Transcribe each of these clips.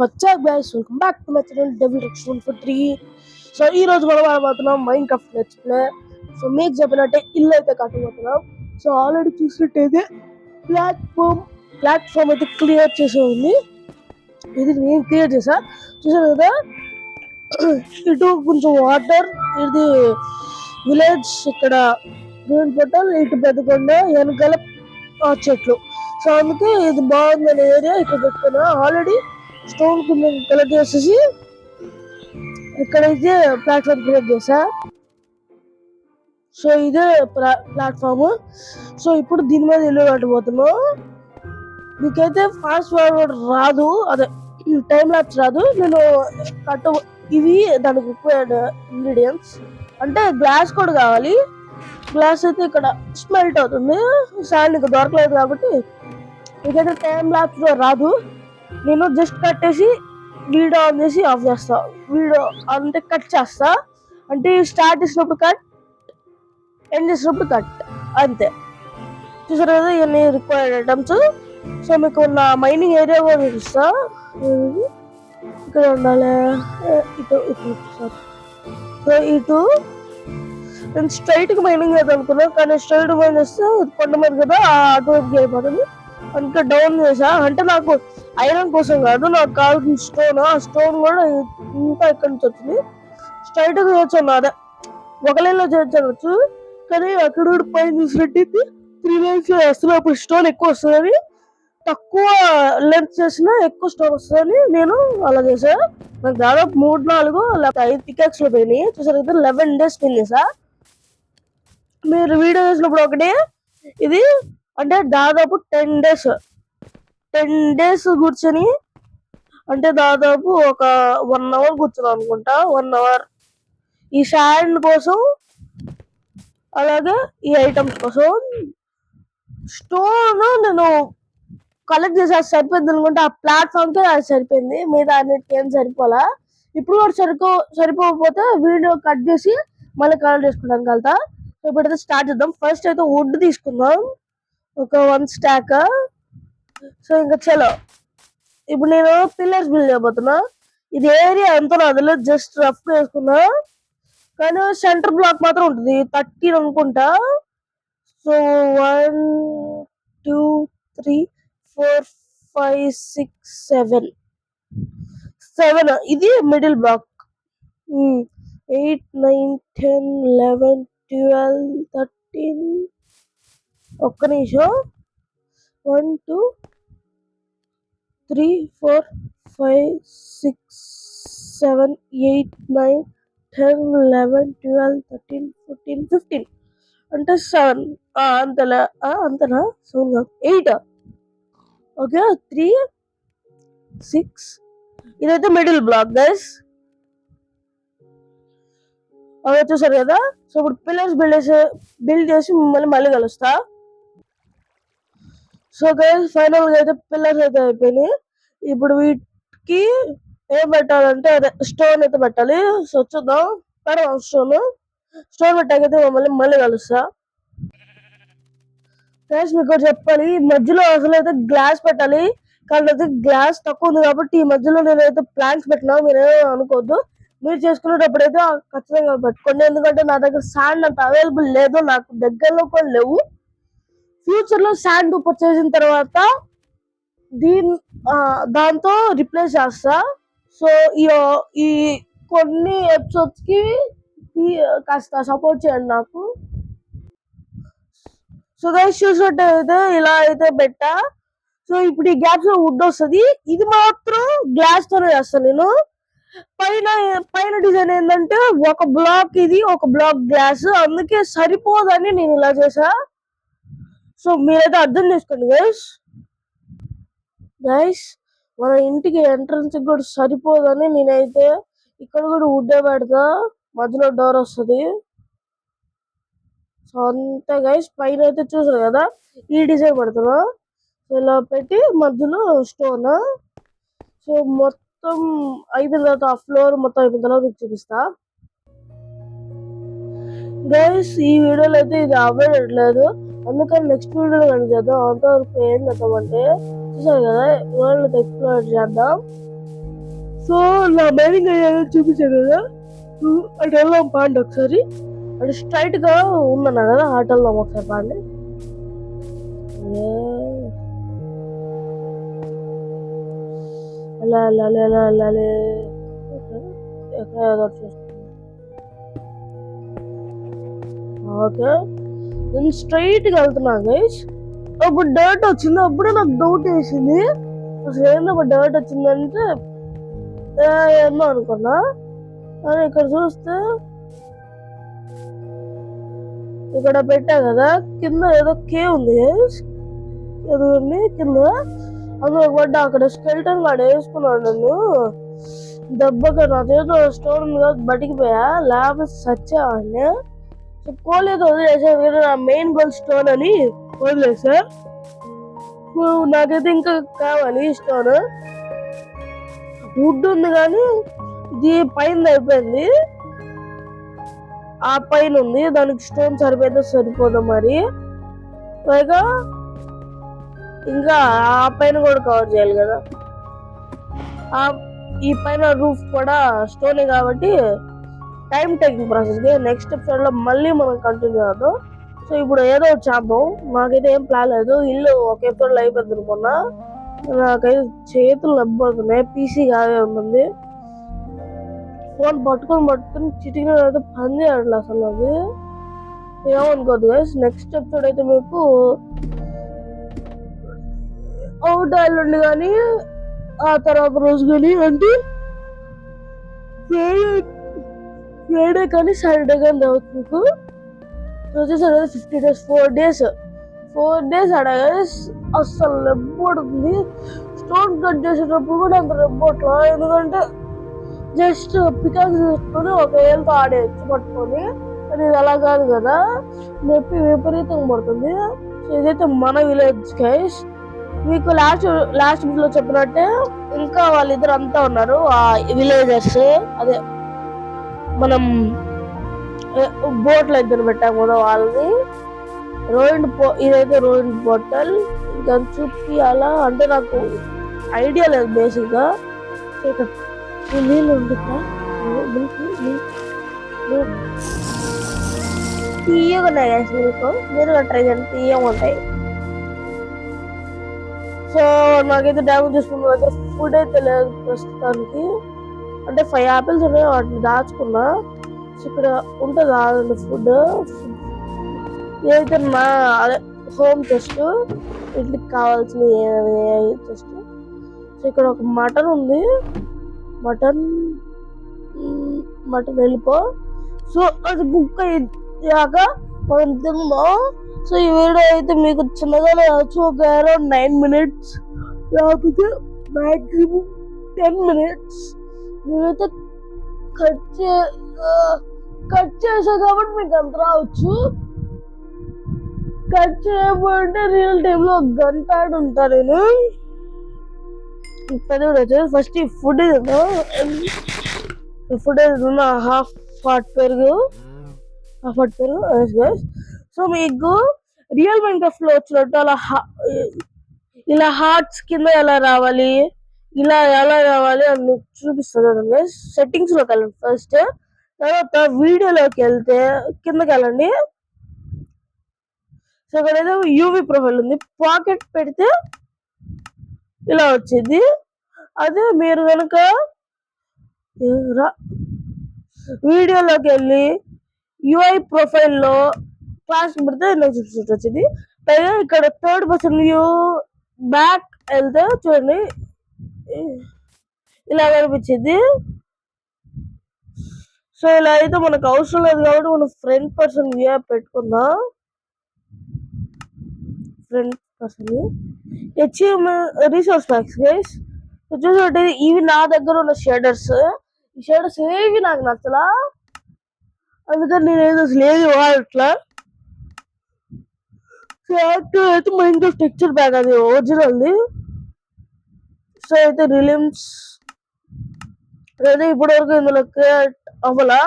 వచ్చా guys, welcome back to my channel డబ్ల్యూఎక్స్143. So ఈ రోజు మనం ఆడబోతున్నాం Minecraft let's play. So మీకు చెప్పినట్టే ఇల్లు అయితే కట్టబోతున్నాం. సో ఆల్రెడీ చూసినట్టయితే ప్లాట్ఫామ్ అయితే క్లియర్ చేసే ఉంది. ఇది నేను క్లియర్ చేసా, చూసారు కదా. ఇటు కొంచెం వాటర్, ఇది విలేజ్, ఇక్కడ రూన్ పొట్టల్, ఇటు పెద్దకొండ, వెనకాల చెట్లు. సో అందుకే ఇది బాగుందనే ఏరియా ఇక్కడ పెట్టుకున్నా. ఆల్రెడీ స్టోన్ కలెక్ట్ చేసేసి ఇక్కడైతే ప్లాట్ఫామ్ క్రియేట్ చేసా. సో ఇదే ప్లాట్ఫామ్. సో ఇప్పుడు దీని మీద ఇల్లు కట్టబోతున్నాం. మీకైతే ఫాస్ట్ ఫార్వర్డ్ రాదు, అదే టైం ల్యాప్స్ రాదు. నేను ఇవి దానికి రిక్వైర్డ్ ఇంగ్రీడియంట్స్ అంటే గ్లాస్ కూడా కావాలి. గ్లాస్ అయితే ఇక్కడ స్మెల్ట్ అవుతుంది, శాండ్ ఇంకా దొరకలేదు కాబట్టి మీకైతే టైం ల్యాప్స్ రాదు. నేను జస్ట్ కట్టేసి వీడియో ఆన్ చేసి ఆఫ్ చేస్తా. వీడియో అంటే కట్ చేస్తా, అంటే స్టార్ట్ చేసినప్పుడు కట్, ఎండ్ చేసినప్పుడు కట్, అంతే. చూసారు కదా ఇవన్నీ రిక్వైర్డ్ ఐటమ్స్. సో మీకు నా మైనింగ్ ఏరియా కూడా చూపిస్తా. ఇక్కడ ఉండాలి, ఇటు ఇటు సార్. సో ఇటు నేను స్ట్రైట్గా మైనింగ్ చేద్దాం అనుకున్నా, కానీ స్ట్రైట్ మైన్ చేస్తే కొండ మీద కదా అటువైపుకి అయిపోతుంది. అందుకే డౌన్ చేసా. అంటే నాకు ఐరన్ కోసం కాదు, నాకు కావాల్సిన స్టోన్. ఆ స్టోన్ కూడా ఇంకా ఎక్కడి నుంచి వచ్చింది. స్ట్రైట్ గా చేయొచ్చు, అదే ఒక లైన్ లో చేయొచ్చు. కానీ అక్కడ పైన చూసినట్టయితే 3 లైన్స్ వేస్తున్నా. అప్పుడు స్టోన్ ఎక్కువ వస్తుందని, తక్కువ లెంత్ చేసినా ఎక్కువ స్టోన్ వస్తుందని నేను అలా చేసా. నాకు దాదాపు 3-4 లేకపోతే 5 పికాక్స్ లో పోయినాయి. చూసారు కదా, 11 days స్పెండ్ చేసా. మీరు వీడియో చేసినప్పుడు ఒకటి ఇది అంటే దాదాపు 10 days కూర్చొని, అంటే దాదాపు ఒక 1 hour కూర్చున్నాను అనుకుంటా. 1 hour ఈ శాండ్ కోసం, అలాగే ఈ ఐటమ్స్ కోసం. స్టోన్ నేను కలెక్ట్ చేసి సరిపోయింది అనుకుంటే ఆ ప్లాట్ఫామ్ కి అది సరిపోయింది, మీద అన్నిటికీ ఏం సరిపోలా. ఇప్పుడు కూడా సరిపోకపోతే వీడియో కట్ చేసి మళ్ళీ కలెక్ట్ చేసుకుంటాను కలుతా. ఇప్పుడైతే స్టార్ట్ చేద్దాం. ఫస్ట్ అయితే వుడ్ తీసుకుందాం, ఒక 1 stack. సో ఇంకా చలో, ఇప్పుడు నేను పిల్లర్స్ బిల్డ్ చేయబోతున్నా. ఇది ఏరియా ఎంతో నాదిలో జస్ట్ రఫ్ వేసుకున్నా, కానీ సెంటర్ బ్లాక్ మాత్రం ఉంటుంది 13 అనుకుంటా. సో 1 2 3 4 5 6 7 ఇది మిడిల్ బ్లాక్. 8 9 10 11 12 13. ఒక్క నిమిషం. 1 2 3 4 5 6 7 8 9 10 11 12 13 14 15 అంటే 7. అంతేనా 7 8. ఓకే, 3 6. ఇదైతే మిడిల్ బ్లాక్ గైస్. అదే చూసారు కదా. సో ఇప్పుడు పిల్లర్స్ బిల్డ్ చేసి మళ్ళీ కలుస్తా. సో గైస్, ఫైనల్ గా అయితే పిల్లర్స్ అయితే అయిపోయినాయి. ఇప్పుడు వీటికి ఏం పెట్టాలంటే అదే స్టోన్ అయితే పెట్టాలి. సో చూద్దాం. స్టోన్ పెట్టాకైతే మళ్ళీ కలుస్తా. గైస్ మీకు చెప్పాలి, మధ్యలో అసలు అయితే గ్లాస్ పెట్టాలి, కానీ అయితే గ్లాస్ తక్కువ ఉంది కాబట్టి ఈ మధ్యలో నేనైతే ప్లాంట్స్ పెట్టినా. మీరేమో అనుకోవద్దు, మీరు చేసుకునేటప్పుడు అయితే ఖచ్చితంగా పెట్టుకోండి. ఎందుకంటే నా దగ్గర శాండ్ అంత అవైలబుల్ లేదు, నాకు దగ్గరలో కూడా లేవు. ఫ్యూచర్ లో శాండ్ పర్చేస్ చేసిన తర్వాత దాంతో రిప్లేస్ చేస్తా. సో ఈ కొన్ని ఎపిసోడ్స్ కి కాస్త సపోర్ట్ చేయండి నాకు. సో గైస్ చూసినట్టయితే ఇలా అయితే పెట్టా. సో ఇప్పుడు ఈ గ్యాప్స్ లో వుడ్ వస్తుంది. ఇది మాత్రం గ్లాస్ తోనే చేస్తాను నేను. పైన డిజైన్ ఏంటంటే ఒక బ్లాక్ ఇది, ఒక బ్లాక్ గ్లాస్, అందుకే సరిపోదని నేను ఇలా చేసా. సో మీరైతే అర్థం చేసుకోండి గైస్. మన ఇంటికి ఎంట్రన్స్ కూడా సరిపోదని నేనైతే ఇక్కడ కూడా వుడ్డే పెడతా, మధ్యలో డోర్ వస్తుంది. సో అంతే గైస్. పైన అయితే చూసారు కదా, ఈ డిజైన్ పెడుతున్నా. ఇలా పెట్టి మధ్యలో స్టోన్. సో మొత్తం అయిపోయిన తర్వాత ఆ ఫ్లోర్ మొత్తం అయిపోయిన తర్వాత మీకు చూపిస్తా గైస్. ఈ వీడియోలో అయితే ఇది అవ్వట్లేదు, అందుకని నెక్స్ట్ వీడియోలో కానీ చేద్దాం. అంతవరకు ఏం చేద్దామంటే చూసారు కదా, వరల్డ్ ఎక్స్ప్లోర్ చేద్దాం. సో నా మైనింగ్ అయ్యాక చూపించాను కదా, అటు వెళ్దాం పాండి ఒకసారి. అటు స్ట్రైట్ గా ఉన్నాను కదా, అటు వెళ్దాం ఒకసారి పాండి. ఎలా వెళ్ళాలి, ఎలా వెళ్ళాలి? ఓకే, నేను స్ట్రైట్ గా వెళ్తున్నా గైస్. అప్పుడు డర్ట్ వచ్చింది, అప్పుడే నాకు డౌట్ వేసింది అసలు ఏందో డర్ట్ వచ్చిందంటే ఏందో అనుకున్నా. కానీ ఇక్కడ చూస్తే ఇక్కడ పెట్టా కదా, కింద ఏదో కేవ్ ఉంది ఎదుగుంది కింద. అందులో పడ్డా, అక్కడ స్కెల్టన్ గాడు వేసుకున్నాడు నన్ను దెబ్బగా. నా చేతిలో స్టోన్ ఉంది కదా, బతికిపోయా, లేకపోతే సచ్చావాడిని. చెప్పుకోలేదు, వదిలేసాను. నా మెయిన్ గోల్ స్టోన్ అని వదిలేసా. నాకైతే ఇంకా కావాలి స్టోన్. వుడ్ ఉంది కానీ ఇది పైన అయిపోయింది, ఆ పైన ఉంది, దానికి స్టోన్ సరిపోతే సరిపోదు మరి. పైగా ఇంకా ఆ పైన కూడా కవర్ చేయాలి కదా, ఈ పైన రూఫ్ కూడా స్టోనే కాబట్టి time taking process. Next episode లో మళ్ళీ మనం కంటిన్యూ అవుతాం. సో ఇప్పుడు ఏదో చేద్దాం, నాకైతే ఏం ప్లాన్ లేదు. ఇల్లు ఒక ఎపిసోడ్ లో అయిపోతుంది అనుకున్నా, నాకైతే చేతులు నొప్పడుతున్నాయి, పీసీ కాదే ఉంటుంది. ఫోన్ పట్టుకొని చిటికిన అయితే పని చేయట్లేదు అసలు. అది ఏమనుకోద్దు గైస్, నెక్స్ట్ ఎపిసోడ్ అయితే మీకు అవుట్ ఐలాండ్ కానీ ఆ తర్వాత రోజు కానీ అంటే ఫ్రైడే కానీ సాటర్డే కానీ రావచ్చు మీకు. వచ్చేసరి 50 days 4 days ఆడ అస్సలు నెబ్బడుతుంది. స్టోన్ కట్ చేసేటప్పుడు కూడా అంత నెబ్బట్లా, ఎందుకంటే జస్ట్ పికాక్స్ తీసుకొని ఒక ఏళ్ళతో ఆడేయచ్చు పట్టుకొని. కానీ ఇది అలా కాదు కదా, నొప్పి విపరీతంగా పడుతుంది. సో ఇదైతే మన విలేజ్ గైస్. మీకు లాస్ట్ వీక్ లో చెప్పినట్టే ఇంకా వాళ్ళిద్దరు అంతా ఉన్నారు, ఆ విలేజర్స్. అదే మనం బోట్లో ఇద్దరు పెట్టాము కదా వాళ్ళని. ఇదైతే రోయిన్ పోర్టల్. ఇంకా చూపి అలా అంటే నాకు ఐడియా లేదు బేసిక్ గా. నీళ్ళు ఉంటుందా, తీయగా ఉన్నాయి మీకు, మీరు ట్రై చేయండి, తీయగా ఉంటాయి. సో నాకైతే డ్యామేజ్ చేసుకున్న దగ్గర ఫుడ్ అయితే లేదు ప్రస్తుతానికి. అంటే 5 apples ఉన్నాయి, వాటిని దాచుకున్నా. సో ఇక్కడ ఉంటుంది ఆగండి ఫుడ్. ఏదైతే నా అదే హోమ్ చెస్ట్, ఇంటికి కావాల్సిన చెస్ట్. సో ఇక్కడ ఒక మటన్ ఉంది, మటన్ వెళ్ళిపో. సో అది బుక్ అయ్యాక మనం తిందాం. సో ఈ వీడియో అయితే మీకు చిన్నగానే వచ్చు, ఒక అరౌండ్ 9 minutes లేకపోతే మ్యాక్సిమం 10 minutes. నేనైతే కట్ చేసా కాబట్టి మీకు అంత రావచ్చు. కట్ చేయకపోతే రియల్ టైమ్ లో 1 గంట ఆడి ఉంటా నేను. ఫస్ట్ ఈ ఫుడ్ తిన్నా, హాఫ్ హాట్ పెరుగు. సో మీకు రియల్ మైన్క్రాఫ్ట్ లో వచ్చినట్టు అలా ఇలా హార్ట్స్ కింద ఎలా రావాలి, ఇలా ఎలా రావాలి అని చూపిస్తుంది. సెట్టింగ్స్ లోకి వెళ్ళండి ఫస్ట్, తర్వాత వీడియోలోకి వెళ్తే కిందకి వెళ్ళండి. సో ఇక్కడ ఏదో యూవి ప్రొఫైల్ ఉంది, పాకెట్ పెడితే ఇలా వచ్చింది. అదే మీరు కనుక వీడియోలోకి వెళ్ళి యూఐ ప్రొఫైల్ లో క్లాస్ పెడితే వచ్చింది. పైగా ఇక్కడ 3rd person వ్యూ బ్యాక్ వెళ్తే చూడండి ఇలా కనిపించింది. సో ఇలా అయితే మనకు అవసరం లేదు కాబట్టి మనం ఫ్రంట్ పర్సన్ వ్యూ పెట్టుకుందాం. Front person achievement resource packs guys. చూసుకుంటే ఇవి నా దగ్గర ఉన్న షేడర్స్. ఈ షేడర్స్ ఏవి నాకు నచ్చలా, అందుకని నేను ఏదో అసలు ఏది వాడట్లా. అయితే మైన్క్రాఫ్ట్ టెక్స్చర్ ప్యాక్ అది ఒరిజినల్ది. సో అయితే రిలిమ్స్ అయితే ఇప్పటి వరకు ఇందులో క్రియేట్ అవ్వాలా,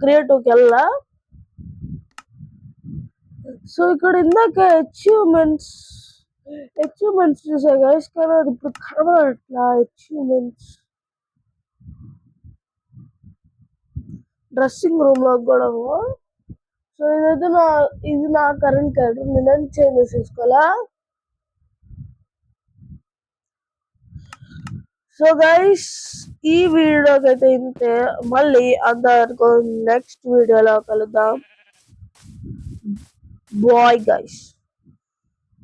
క్రియేటివ్కి వెళ్ళా. సో ఇక్కడ ఇందాక అచీవ్మెంట్స్ చూసా గైస్, కానీ అది ఇప్పుడు కనబడట్లా అచీవ్మెంట్స్. డ్రెస్సింగ్ రూమ్ లో కూడా. సో ఇది నా కరెంట్ క్యారెక్టర్, నేను చేంజ్ చేసేసుకోవాలా. సో గైస్, ఈ వీడియోకి అయితే ఇంతే. మళ్ళీ అంతవరకు నెక్స్ట్ వీడియోలో కలుద్దాం. Bye guys.